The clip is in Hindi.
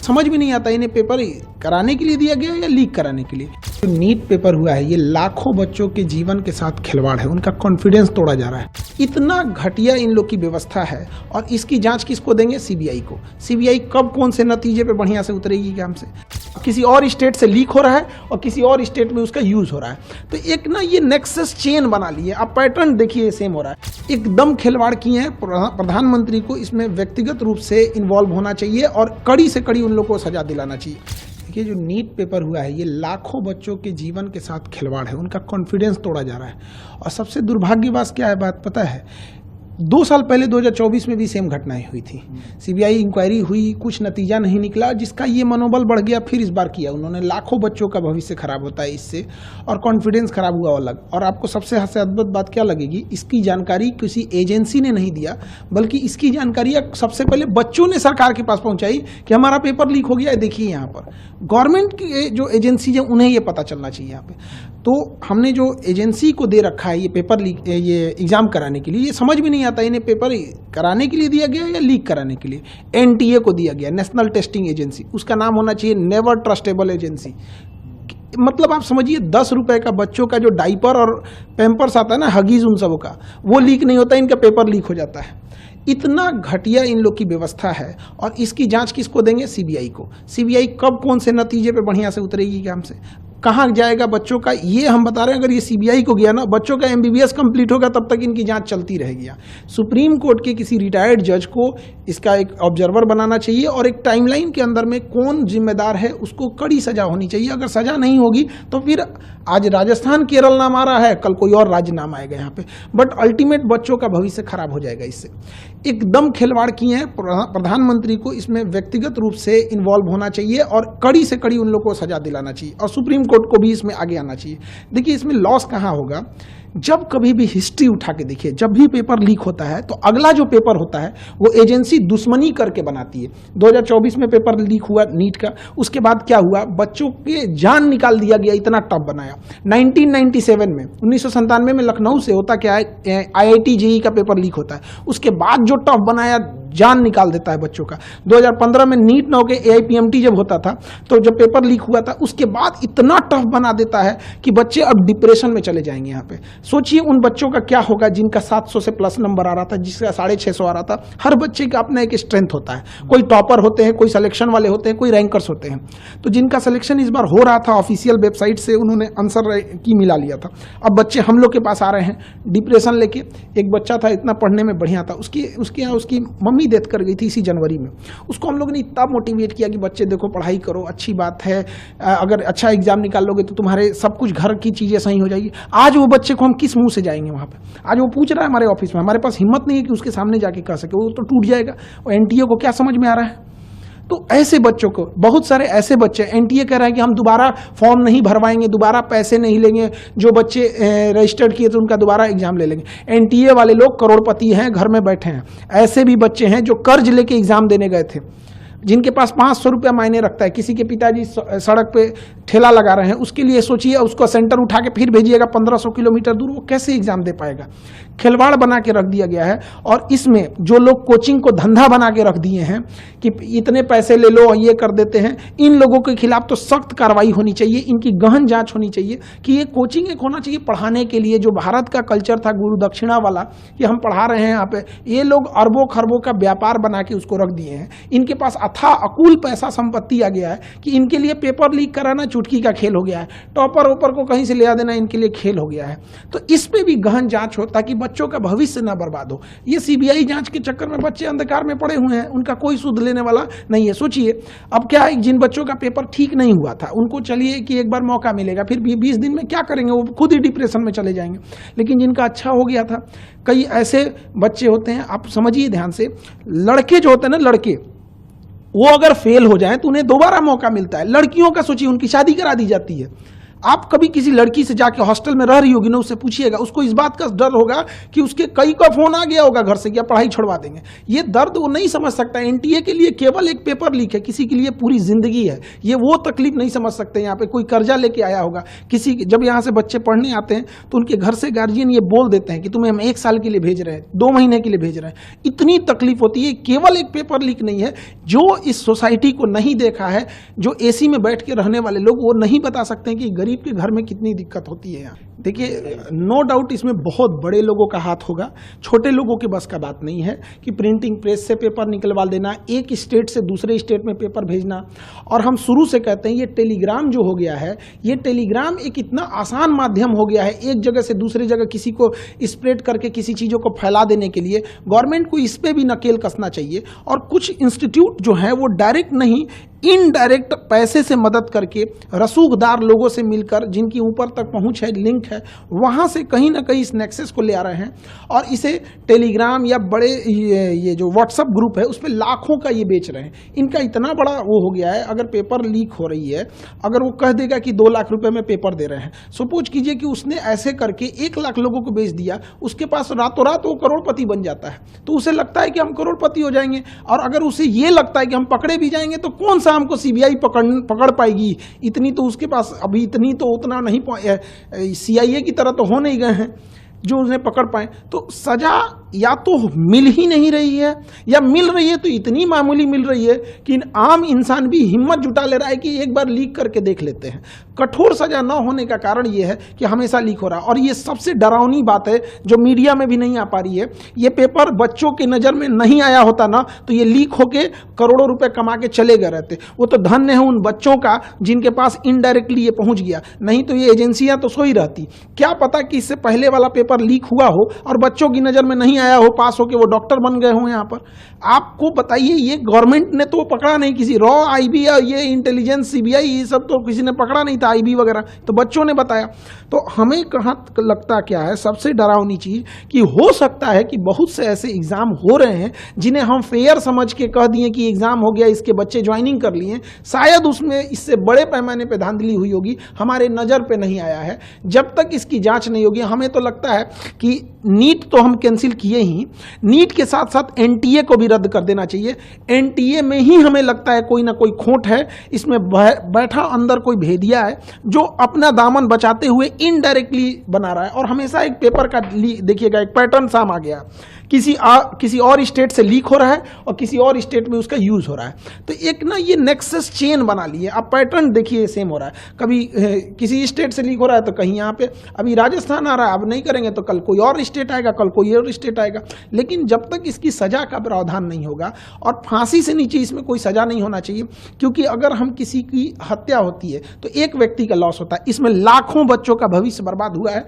समझ में नहीं आता इन्हें पेपर कराने के लिए दिया गया या लीक कराने के लिए। जो नीट पेपर हुआ है ये लाखों बच्चों के जीवन के साथ खिलवाड़ है, उनका कॉन्फिडेंस तोड़ा जा रहा है। इतना घटिया इन लोग की व्यवस्था है और इसकी जांच किसको देंगे? सीबीआई को। सीबीआई कब कौन से नतीजे पे बढ़िया से उतरेगी काम से? किसी और स्टेट से लीक हो रहा है और किसी और स्टेट में उसका यूज हो रहा है। तो एक ना ये नेक्सस चेन बना ली है। आप पैटर्न देखिए सेम हो रहा है। एकदम खिलवाड़ किए हैं। प्रधानमंत्री को इसमें व्यक्तिगत रूप से इन्वॉल्व होना चाहिए और कड़ी से कड़ी उन लोगों को सजा दिलाना चाहिए। देखिए जो नीट पेपर हुआ है ये लाखों बच्चों के जीवन के साथ खिलवाड़ है, उनका कॉन्फिडेंस तोड़ा जा रहा है। और सबसे दुर्भाग्यवश क्या है बात पता है, 2 साल पहले 2024 में भी सेम घटनाएं हुई थी। सीबीआई इंक्वायरी हुई, कुछ नतीजा नहीं निकला, जिसका ये मनोबल बढ़ गया। फिर इस बार किया उन्होंने। लाखों बच्चों का भविष्य खराब होता है इससे और कॉन्फिडेंस खराब हुआ अलग। और आपको सबसे अद्भुत बात क्या लगेगी, इसकी जानकारी किसी एजेंसी ने नहीं दिया, बल्कि इसकी जानकारी सबसे पहले बच्चों ने सरकार के पास पहुंचाई कि हमारा पेपर लीक हो गया है, देखिए यहाँ पर। गवर्नमेंट की जो एजेंसी है उन्हें ये पता चलना चाहिए यहाँ पे। तो हमने जो एजेंसी को दे रखा है ये पेपर लीक, ये एग्जाम कराने के लिए, ये समझ में नहीं आता इन्हें पेपर कराने के लिए दिया गया या लीक कराने के लिए। एनटीए को दिया गया, नेशनल टेस्टिंग एजेंसी। उसका नाम होना चाहिए नेवर ट्रस्टेबल एजेंसी। मतलब आप समझिए 10 रुपए का बच्चों का जो डाइपर और पैम्पर्स आता है ना, हगीज उन सबों का, वो लीक नहीं होता, इनका पेपर लीक हो जाता है। इतना घटिया इन लोग की व्यवस्था है और इसकी जांच किसको देंगे? सीबीआई को। सीबीआई कब कौन से नतीजे पे बढ़िया से उतरेगी काम से, कहाँ जाएगा बच्चों का, ये हम बता रहे हैं। अगर ये सीबीआई को गया ना, बच्चों का एमबीबीएस कंप्लीट होगा तब तक इनकी जांच चलती रहेगी। सुप्रीम कोर्ट के किसी रिटायर्ड जज को इसका एक ऑब्जर्वर बनाना चाहिए और एक टाइमलाइन के अंदर में कौन जिम्मेदार है उसको कड़ी सजा होनी चाहिए। अगर सजा नहीं होगी तो फिर आज राजस्थान केरल नाम आ रहा है, कल कोई और राज्य नाम आएगा यहाँ पे, बट अल्टीमेट बच्चों का भविष्य खराब हो जाएगा इससे। एकदम खिलवाड़ किए हैं। प्रधानमंत्री को इसमें व्यक्तिगत रूप से इन्वॉल्व होना चाहिए और कड़ी से कड़ी उन लोगों को सजा दिलाना चाहिए और सुप्रीम कोर्ट को भी इसमें आगे आना चाहिए। देखिए इसमें लॉस कहाँ होगा, जब कभी भी हिस्ट्री उठा के देखिए, जब भी पेपर लीक होता है तो अगला जो पेपर होता है वो एजेंसी दुश्मनी करके बनाती है। 2024 में पेपर लीक हुआ नीट का, उसके बाद क्या हुआ, बच्चों के जान निकाल दिया गया, इतना टफ बनाया। 1997 में 1997 में लखनऊ से होता क्या है, IIT JEE का पेपर लीक होता है, उसके बाद जो टफ बनाया, जान निकाल देता है बच्चों का। 2015 में नीट ना होके AIPMT जब होता था, तो जब पेपर लीक हुआ था उसके बाद इतना टफ बना देता है कि बच्चे अब डिप्रेशन में चले जाएंगे। यहाँ पे सोचिए उन बच्चों का क्या होगा जिनका 700 से प्लस नंबर आ रहा था, जिसका 650 आ रहा था। हर बच्चे का अपना एक स्ट्रेंथ होता है, कोई टॉपर होते हैं, कोई सिलेक्शन वाले होते हैं, कोई रैंकर्स होते हैं। तो जिनका सिलेक्शन इस बार हो रहा था ऑफिशियल वेबसाइट से, उन्होंने आंसर की मिला लिया था। अब बच्चे हम लोग के पास आ रहे हैं डिप्रेशन लेके। एक बच्चा था इतना पढ़ने में बढ़िया था, उसकी मम्मी डेथ कर गई थी इसी जनवरी में। उसको हम लोग ने इतना मोटिवेट किया कि बच्चे देखो पढ़ाई करो, अच्छी बात है, अगर अच्छा एग्जाम निकाल लोगे तो तुम्हारे सब कुछ घर की चीजें सही हो जाएगी। आज वो बच्चे को हम किस मुंह से जाएंगे वहां पे? आज वो पूछ रहा है हमारे ऑफिस में, हमारे पास हिम्मत नहीं है कि उसके सामने जाके कह सके, वो तो टूट जाएगा। और एनटीए को क्या समझ में आ रहा है? तो ऐसे बच्चों को, बहुत सारे ऐसे बच्चे, एनटीए कह रहा है कि हम दोबारा फॉर्म नहीं भरवाएंगे, दोबारा पैसे नहीं लेंगे, जो बच्चे रजिस्टर्ड किए थे उनका दोबारा एग्जाम ले लेंगे। एनटीए वाले लोग करोड़पति हैं, घर में बैठे हैं। ऐसे भी बच्चे हैं जो कर्ज लेके एग्जाम देने गए थे, जिनके पास 500 रुपया मायने रखता है। किसी के पिताजी सड़क पे ठेला लगा रहे हैं, उसके लिए सोचिए, उसको सेंटर उठा के फिर भेजिएगा 1500 किलोमीटर दूर, वो कैसे एग्जाम दे पाएगा? खिलवाड़ बना के रख दिया गया है। और इसमें जो लोग कोचिंग को धंधा बना के रख दिए हैं कि इतने पैसे ले लो, ये कर देते हैं, इन लोगों के खिलाफ तो सख्त कार्रवाई होनी चाहिए। इनकी गहन जांच होनी चाहिए कि ये कोचिंग एक होना चाहिए पढ़ाने के लिए। जो भारत का कल्चर था गुरु दक्षिणा वाला कि हम पढ़ा रहे हैं यहाँ पे, ये लोग अरबों खरबों का व्यापार बना के उसको रख दिए हैं। इनके पास अथाह अकुल पैसा संपत्ति आ गया है कि इनके लिए पेपर लीक कराना चुटकी का खेल हो गया है। टॉपर ओपर को कहीं से ले आ देना इनके लिए खेल हो गया है। तो इस पे भी गहन जांच हो ताकि बच्चों का भविष्य ना बर्बाद हो। ये सीबीआई जांच के चक्कर में बच्चे अंधकार में पड़े हुए हैं, उनका कोई सुध लेने वाला नहीं है। सोचिए अब क्या है, जिन बच्चों का पेपर ठीक नहीं हुआ था उनको चलिए कि एक बार मौका मिलेगा, फिर 20 दिन में क्या करेंगे, वो खुद ही डिप्रेशन में चले जाएंगे। लेकिन जिनका अच्छा हो गया था, कई ऐसे बच्चे होते हैं, आप समझिए ध्यान से, लड़के जो होते हैं ना, लड़के वो अगर फेल हो जाएं तो उन्हें दोबारा मौका मिलता है। लड़कियों का सोचिए, उनकी शादी करा दी जाती है। आप कभी किसी लड़की से जाके हॉस्टल में रह रही होगी ना, उससे पूछिएगा, उसको इस बात का डर होगा कि उसके कई का फोन आ गया होगा घर से कि पढ़ाई छोड़वा देंगे। ये दर्द वो नहीं समझ सकता। एनटीए के लिए केवल एक पेपर लीक है, किसी के लिए पूरी जिंदगी है। ये वो तकलीफ नहीं समझ सकते। यहाँ पे कोई कर्जा लेके आया होगा, किसी जब यहाँ से बच्चे पढ़ने आते हैं तो उनके घर से गार्जियन ये बोल देते हैं कि तुम्हें हम 1 साल के लिए भेज रहे हैं, 2 महीने के लिए भेज रहे हैं। इतनी तकलीफ होती है। केवल एक पेपर लीक नहीं है। जो इस सोसाइटी को नहीं देखा है, जो एसी में बैठ के रहने वाले लोग, वो नहीं बता सकते हैं कि गरीब के घर में कितनी दिक्कत होती है। यहाँ देखिए, नो डाउट इसमें बहुत बड़े लोगों का हाथ होगा, छोटे लोगों के बस का बात नहीं है कि प्रिंटिंग प्रेस से पेपर निकलवा देना, एक स्टेट से दूसरे स्टेट में पेपर भेजना। और हम शुरू से कहते हैं ये टेलीग्राम जो हो गया है, ये टेलीग्राम एक इतना आसान माध्यम हो गया है एक जगह से दूसरी जगह किसी को स्प्रेड करके किसी चीज़ों को फैला देने के लिए। गवर्नमेंट को इस पे भी नकेल कसना चाहिए। और कुछ इंस्टीट्यूट जो हैं वो डायरेक्ट नहीं, इनडायरेक्ट पैसे से मदद करके, रसूखदार लोगों से मिलकर, जिनकी ऊपर तक पहुंच है, लिंक है, वहां से कहीं ना कहीं इस नेक्सस को ले आ रहे हैं और इसे टेलीग्राम या बड़े ये जो व्हाट्सएप ग्रुप है उस पर लाखों का ये बेच रहे हैं। इनका इतना बड़ा वो हो गया है, अगर पेपर लीक हो रही है, अगर वो कह देगा कि 2 लाख रुपए में पेपर दे रहे हैं, सपोज कीजिए कि उसने ऐसे करके 1 लाख लोगों को बेच दिया, उसके पास रातों रात वो करोड़पति बन जाता है। तो उसे लगता है कि हम करोड़पति हो जाएंगे। और अगर उसे ये लगता है कि हम पकड़े भी जाएंगे तो कौन सा हमको सीबीआई पकड़ पाएगी, इतनी तो उसके पास अभी इतनी तो उतना नहीं, सीआईए की तरह तो हो नहीं गए हैं जो उन्हें पकड़ पाए। तो सजा या तो मिल ही नहीं रही है, या मिल रही है तो इतनी मामूली मिल रही है कि आम इंसान भी हिम्मत जुटा ले रहा है कि एक बार लीक करके देख लेते हैं। कठोर सजा न होने का कारण यह है कि हमेशा लीक हो रहा है। और ये सबसे डरावनी बात है जो मीडिया में भी नहीं आ पा रही है। ये पेपर बच्चों की नज़र में नहीं आया होता ना, तो ये लीक होके करोड़ों रुपए कमा के चले गए रहते। वो तो धन्य है उन बच्चों का जिनके पास इनडायरेक्टली ये पहुंच गया, नहीं तो ये एजेंसियां तो सोई रहती। क्या पता कि इससे पहले वाला पेपर लीक हुआ हो और बच्चों की नज़र में नहीं आया हो, पास होके वो डॉक्टर बन गए हो। यहाँ पर आपको बताइए, ये गवर्नमेंट ने तो पकड़ा नहीं, किसी रॉ आईबी या ये इंटेलिजेंस सीबीआई ये सब तो किसी ने पकड़ा नहीं था, आईबी वगैरह तो बच्चों ने बताया। तो हमें कहाँ लगता क्या है सबसे डरावनी चीज, कि हो सकता है कि बहुत से ऐसे एग्जाम हो रहे हैं जिन्हें हम फेयर समझ के कह दिए कि एग्जाम हो गया, इसके बच्चे ज्वाइनिंग कर लिए, शायद उसमें इससे बड़े पैमाने पे धांधली हुई होगी, हमारे नज़र पे नहीं आया है। जब तक इसकी जांच नहीं होगी, हमें तो लगता है कि नीट तो हम कैंसिल किए ही, नीट के साथ साथ एनटीए को भी रद्द कर देना चाहिए। एनटीए में ही हमें लगता है कोई ना कोई खोट है, इसमें बैठा अंदर कोई भेदिया है जो अपना दामन बचाते हुए इनडायरेक्टली बना रहा है। और हमेशा एक पेपर का देखिएगा एक पैटर्न साम आ गया, किसी और स्टेट से लीक हो रहा है और किसी और स्टेट में उसका यूज हो रहा है। तो एक ना ये नेक्सस चेन बना लिए। अब पैटर्न देखिए सेम हो रहा है, कभी किसी स्टेट से लीक हो रहा है तो कहीं यहाँ पे अभी राजस्थान आ रहा है, अब नहीं करेंगे तो कल कोई और स्टेट आएगा, कल कोई और स्टेट आएगा। लेकिन जब तक इसकी सजा का प्रावधान नहीं होगा, और फांसी से नीचे इसमें कोई सजा नहीं होना चाहिए, क्योंकि अगर हम किसी की हत्या होती है तो एक व्यक्ति का लॉस होता है, इसमें लाखों बच्चों का भविष्य बर्बाद हुआ है।